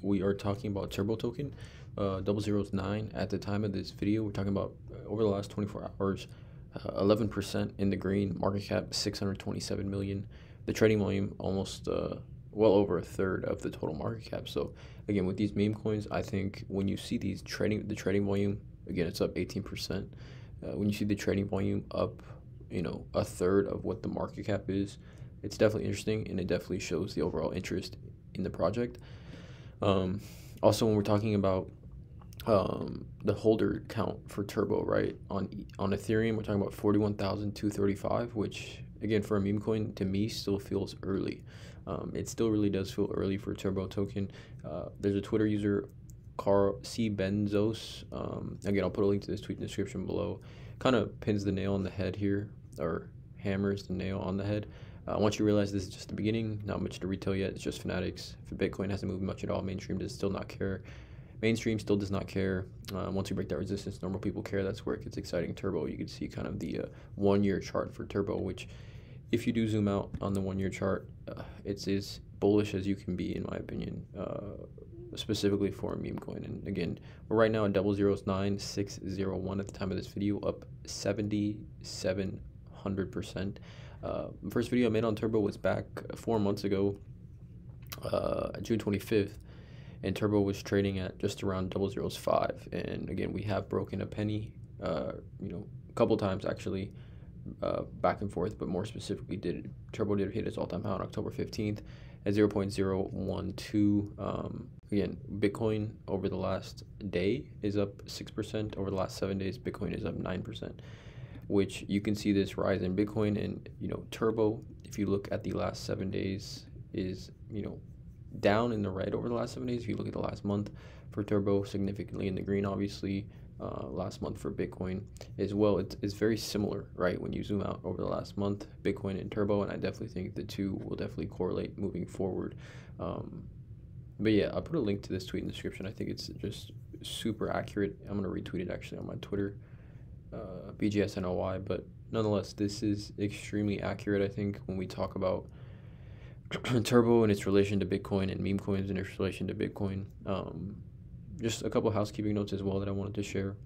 we are talking about Turbo token, 009. At the time of this video, we're talking about over the last 24 hours, 11% in the green, market cap 627 million. The trading volume almost well over a third of the total market cap. So again, with these meme coins, I think when you see the trading volume, again, it's up 18%. When you see the trading volume up, a third of what the market cap is, it's definitely interesting, and it definitely shows the overall interest in the project. Also, when we're talking about the holder count for Turbo, right, on Ethereum, we're talking about 41,235, which again, for a meme coin, to me still feels early. It still really does feel early for Turbo token. There's a Twitter user, Carl C. Benzos. Again, I'll put a link to this tweet in the description below. Kind of pins the nail on the head here, or hammers the nail on the head. Once you realize this is just the beginning, not much to retail yet, it's just fanatics. If Bitcoin hasn't moved much at all, mainstream does still not care. Mainstream still does not care. Once we break that resistance, normal people care. That's where it gets exciting. Turbo, you can see kind of the 1 year chart for Turbo, which if you do zoom out on the 1 year chart, it's as bullish as you can be, in my opinion, specifically for a meme coin. And again, we're right now at 009,601 at the time of this video, up 7,700%. First video I made on Turbo was back 4 months ago, June 25th, and Turbo was trading at just around 005. And again, we have broken a penny, a couple times actually, back and forth, but more specifically, Turbo did hit its all-time high on October 15th at 0.012. Again, Bitcoin over the last day is up 6%. Over the last 7 days, Bitcoin is up 9%. Which you can see this rise in Bitcoin, and Turbo, if you look at the last 7 days, is down in the red over the last 7 days. If you look at the last month for Turbo, significantly in the green, obviously. Last month for Bitcoin as well, it's very similar, right? When you zoom out over the last month, Bitcoin and Turbo, and I definitely think the two will definitely correlate moving forward. But yeah, I'll put a link to this tweet in the description. I think it's just super accurate. I'm gonna retweet it actually on my Twitter, BGSNOY, but nonetheless, this is extremely accurate. I think when we talk about Turbo and its relation to Bitcoin, and meme coins and its relation to Bitcoin. Just a couple housekeeping notes as well that I wanted to share.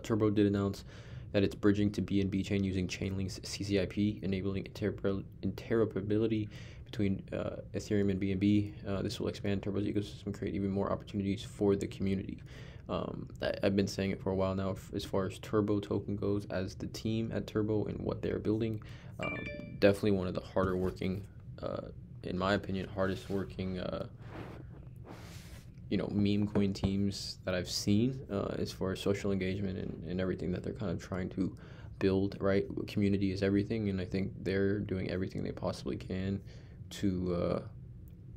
Turbo did announce that it's bridging to BNB chain using Chainlink's CCIP, enabling interoperability between Ethereum and BNB. This will expand Turbo's ecosystem and create even more opportunities for the community. I've been saying it for a while now as far as Turbo token goes, as the team at Turbo and what they're building. Definitely one of the harder working, in my opinion, hardest working meme coin teams that I've seen, as far as social engagement and everything that they're kind of trying to build, right? Community is everything, and I think they're doing everything they possibly can to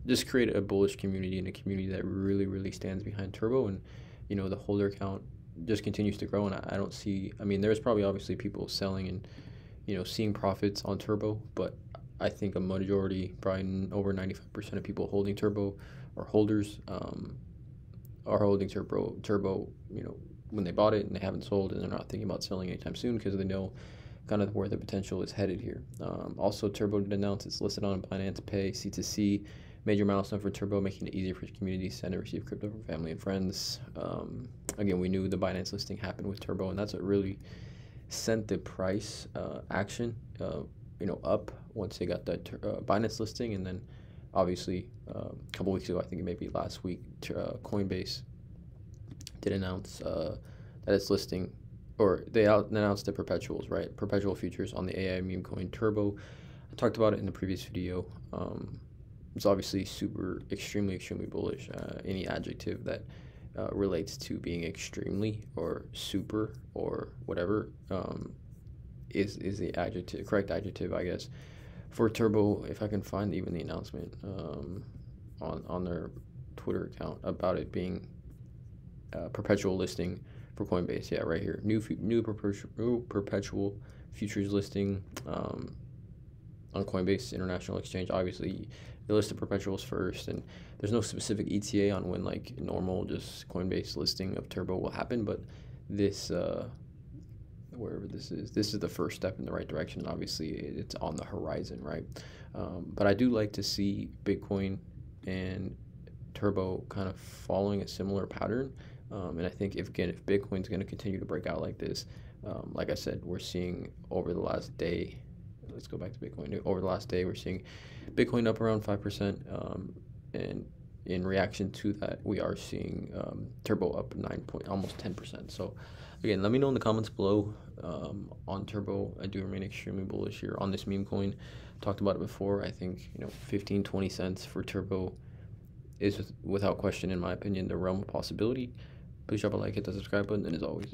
just create a bullish community, and a community that really, really stands behind Turbo. And the holder count just continues to grow, and I don't see, there's probably obviously people selling and seeing profits on Turbo, but I think a majority, probably over 95% of people holding Turbo or holders are holding Turbo, when they bought it, and they haven't sold, and they're not thinking about selling anytime soon because they know kind of where the potential is headed here. Also, Turbo did announce it's listed on Binance Pay C2C, major milestone for Turbo, making it easier for communities to send and receive crypto from family and friends. Again, we knew the Binance listing happened with Turbo, and that's what really sent the price action up once they got that Binance listing. And then obviously a couple weeks ago, I think it may be last week, Coinbase did announce that it's listing, or they announced the perpetuals, right? Perpetual futures on the AI meme coin Turbo. I talked about it in the previous video. It's obviously extremely bullish. Any adjective that relates to being extremely or super or whatever is the correct adjective, I guess, for Turbo. If I can find even the announcement on their Twitter account about it being perpetual listing for Coinbase. Yeah, right here, new perpetual futures listing on Coinbase International Exchange. Obviously, they list the perpetuals first, and there's no specific ETA on when like normal just Coinbase listing of Turbo will happen, but this wherever this is the first step in the right direction. Obviously, it's on the horizon, right? But I do like to see Bitcoin and Turbo kind of following a similar pattern. And I think if Bitcoin's going to continue to break out like this, like I said, we're seeing over the last day, let's go back to Bitcoin. Over the last day, we're seeing Bitcoin up around 5%. And in reaction to that, we are seeing Turbo up almost 10%. So again, let me know in the comments below on Turbo. I do remain extremely bullish here on this meme coin. Talked about it before. I think 15-20 cents for Turbo is without question, in my opinion, the realm of possibility. Please drop a like, hit the subscribe button, and as always,